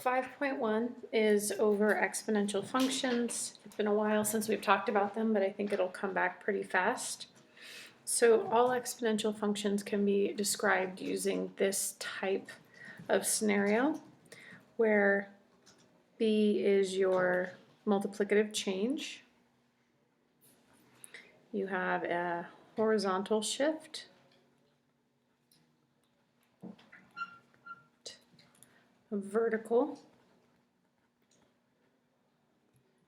5.1 is over exponential functions. It's been a while since we've talked about them, but I think it'll come back pretty fast. So all exponential functions can be described using this type of scenario where b is your multiplicative change. You have a horizontal shift, a vertical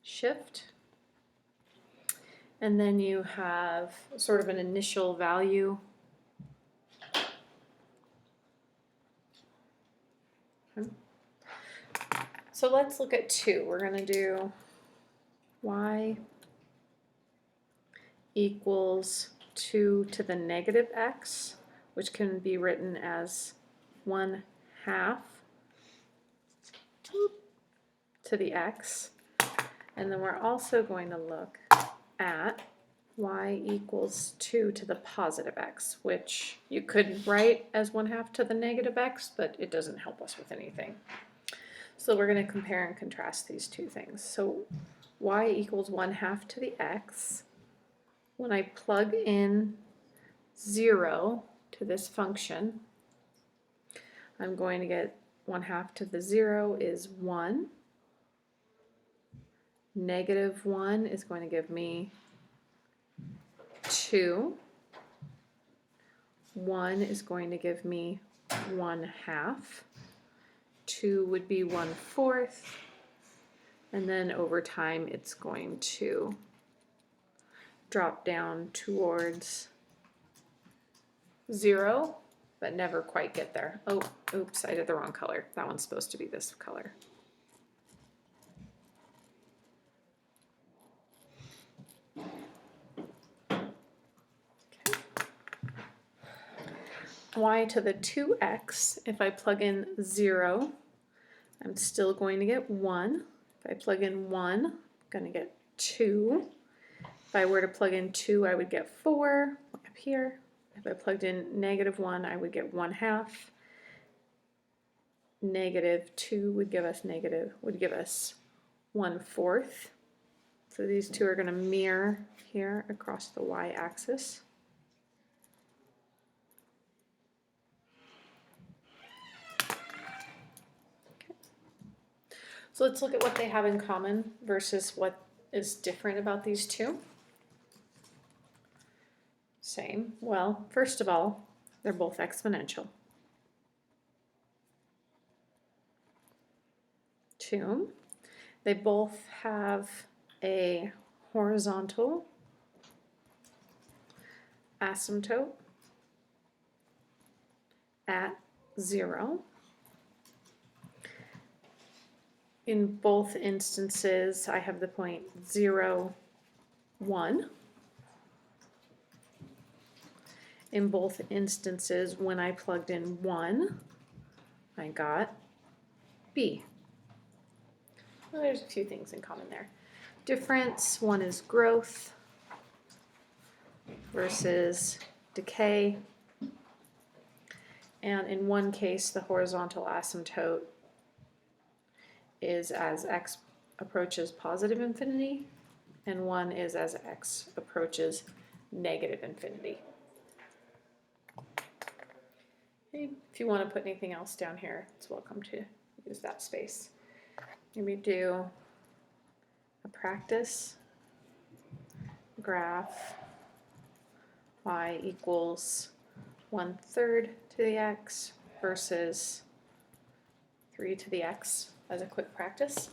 shift, and then you have sort of an initial value. So let's look at 2. We're going to do y equals 2 to the negative x, which can be written as 1/2 to the x. And then we're also going to look at y equals 2 to the positive x, which you could write as 1/2 to the negative x, but it doesn't help us with anything. So we're going to compare and contrast these two things. So y equals 1/2 to the x. When I plug in 0 to this function, I'm going to get 1/2 to the 0 is 1. -1 is going to give me 2. 1 is going to give me 1/2. 2 would be 1/4. And then over time it's going to drop down towards 0, but never quite get there. Oh, oops, I did the wrong color. That one's supposed to be this color. Y to the 2x, if I plug in 0, I'm still going to get 1. If I plug in 1, I'm going to get 2. If I were to plug in 2, I would get 4 up here. If I plugged in -1, I would get 1/2. -2 would give us 1/4. So these two are going to mirror here across the y-axis. So let's look at what they have in common versus what is different about these two. Same. Well, first of all, they're both exponential. 2. They both have a horizontal asymptote at 0. In both instances, I have the point 0, 1. In both instances, when I plugged in 1, I got b. Well, there's a few things in common there. Difference, one is growth versus decay. And in one case, the horizontal asymptote is as x approaches positive infinity, and one is as x approaches negative infinity. Okay, if you want to put anything else down here, it's welcome to use that space. Maybe do a practice graph y equals 1/3 to the x versus 3 to the x as a quick practice.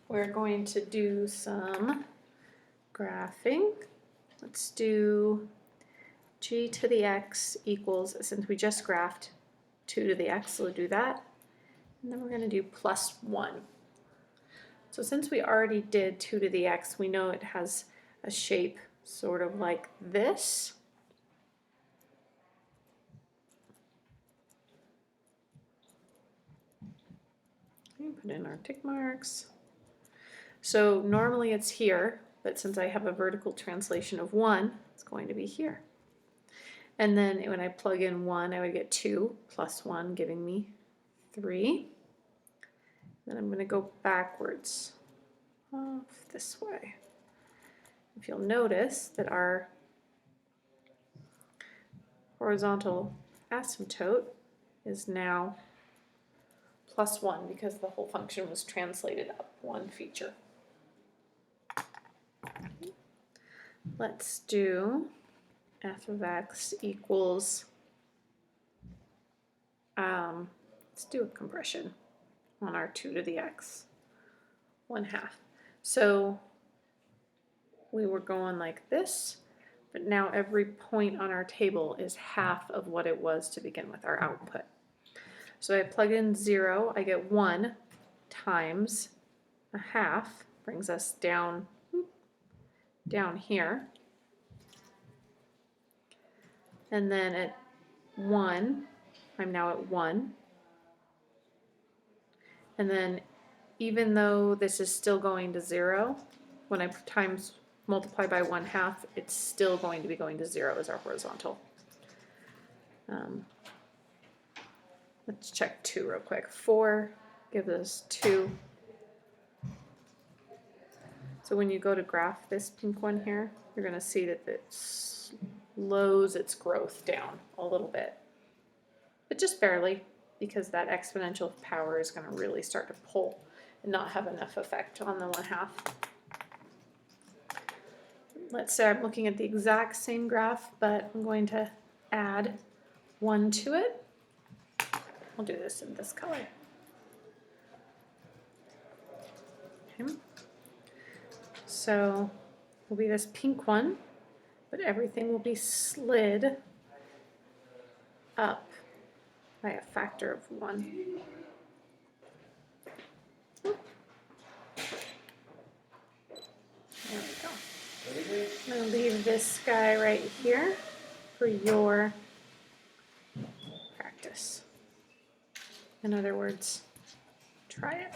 We're going to do some graphing. Let's do g to the x equals, since we just graphed 2 to the x, so we'll do that. And then we're going to do +1. So since we already did 2 to the x, we know it has a shape sort of like this. Put in our tick marks. So normally it's here, but since I have a vertical translation of 1, it's going to be here. And then when I plug in 1, I would get 2 plus 1, giving me 3. Then I'm going to go backwards off this way. If you'll notice that our horizontal asymptote is now plus 1 because the whole function was translated up one feature. Let's do f of x equals, let's do a compression on our 2 to the x, 1/2. So we were going like this, but now every point on our table is half of what it was to begin with, our output. So I plug in 0, I get 1 times 1/2, brings us down, down here. And then at 1, I'm now at 1. And then even though this is still going to 0, when I multiply by 1/2, it's still going to be going to 0 as our horizontal. Let's check 2 real quick. 4 gives us 2. So when you go to graph this pink one here, you're going to see that it slows its growth down a little bit, but just barely, because that exponential power is going to really start to pull and not have enough effect on the 1/2. Let's say I'm looking at the exact same graph, but I'm going to add 1 to it. I'll do this in this color. Okay. So will be this pink one, but everything will be slid up by a factor of 1. There we go. I'm going to leave this guy right here for your practice. In other words, try it.